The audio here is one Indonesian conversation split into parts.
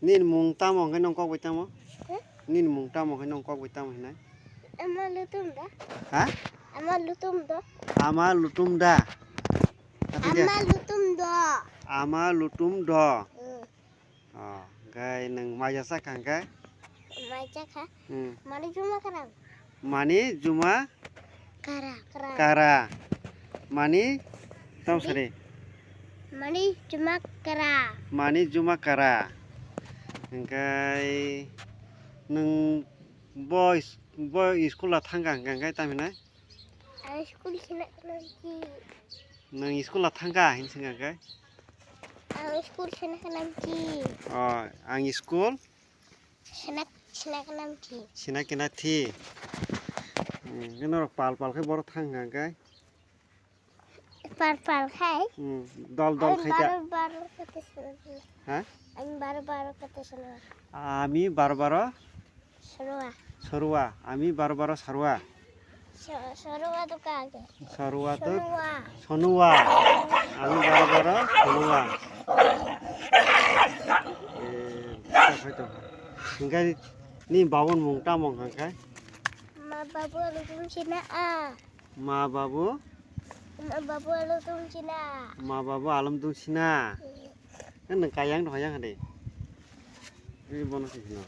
nin mung tamo cái nong kok tamo nin mung tamo cái nong kok tamo hinai Ama lutum da. ha Ama lutum da. ama lutum da Ama lutum da. ama lutum do gai nang maya sa kang kai Maca kah? Mani cuma kerang. mani juma Kara. kara mani tau sari Mani cuma kera. mani juma kara gai nang boys school la thang kang kai taminai School sini nanti. nang school la thang ka hin singa kai School sini nanti. ang school Sini nanti. sina kena thi ngenor pal kai bor thang kang kai Par kai. dol khai ta Baru kata sana. ha Ang baru kata sana. ami barbaro Sarua. sarua ami barbaro sarua Sarua tu kage. sarua to Sarua. sonua ami barbaro sonua to enggak ni bawon mung ta mong kang kai Ma babu lutum Cina a. ma babu Ma babu lutum Cina. ma babu alam tung sina kan nang kayang do hayang ade ini bonus sino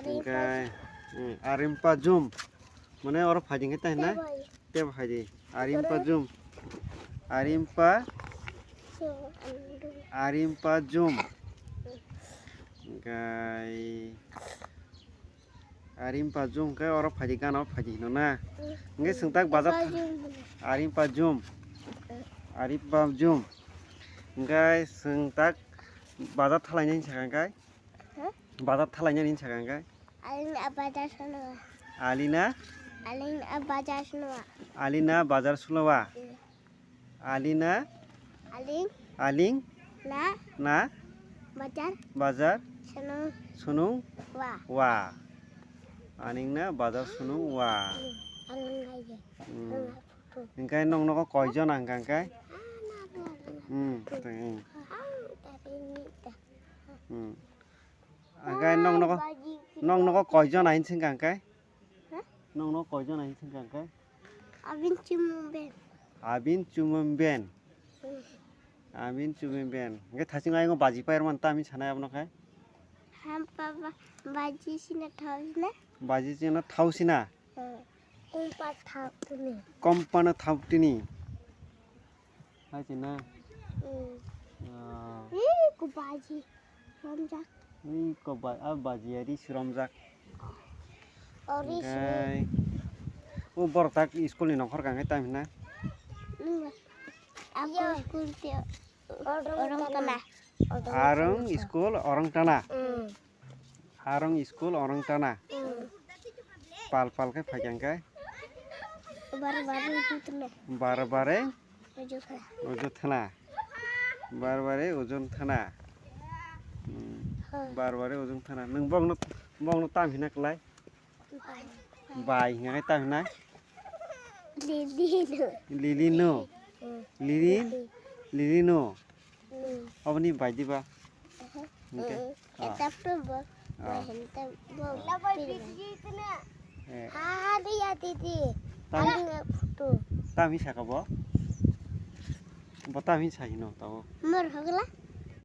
enggak arimpa zoom mana orang phajing kita na te phaji arimpa zoom arimpa zoom gai arimpa zoom kai orang phaji kan orang phaji no na ngai sengtak bazar arimpa zoom ngai sengtak bazar thalainya sakan kai bazar thalainya ni sakan kai Alin abajar sana. alina Alin abajar sana. alina bazar sulawa alina Alin aling na bajar bazar sana sunung wa. wa aningna bazar sunung wa Alin aja. ingkai nong noko koijon angkang kai angkai nong noko koijon ain singkang kai nong noko koijon ain singkang kai Abin cumben. abin cumben ingkai thasing ai ngo baji pair man ta ami sanai abno kai Ham papa baji sini tahu na. baji jena thausina Umpat tahu tu ni. kompana thautini hai china Ku baji. Romjak. ni ko baji ari sromjak Oris. gai o bortak school ni nongkhor kang kai ta mina Aku school dia. Orang tanah. arong school orang tanah arong school orang tanah pal kai phajang kai Baru-baru itu tu na. bare Juga. ojo thana bare ojon thana bare ojon thana nang bong no tam hina klai bai ngai ta hina lilino abni bai diba Etap tu bos. Hentam bos. Labai biji tu na. Ada ya titi. Ada foto. tam hi sakabo bota hi sai no tawo Mer hogla.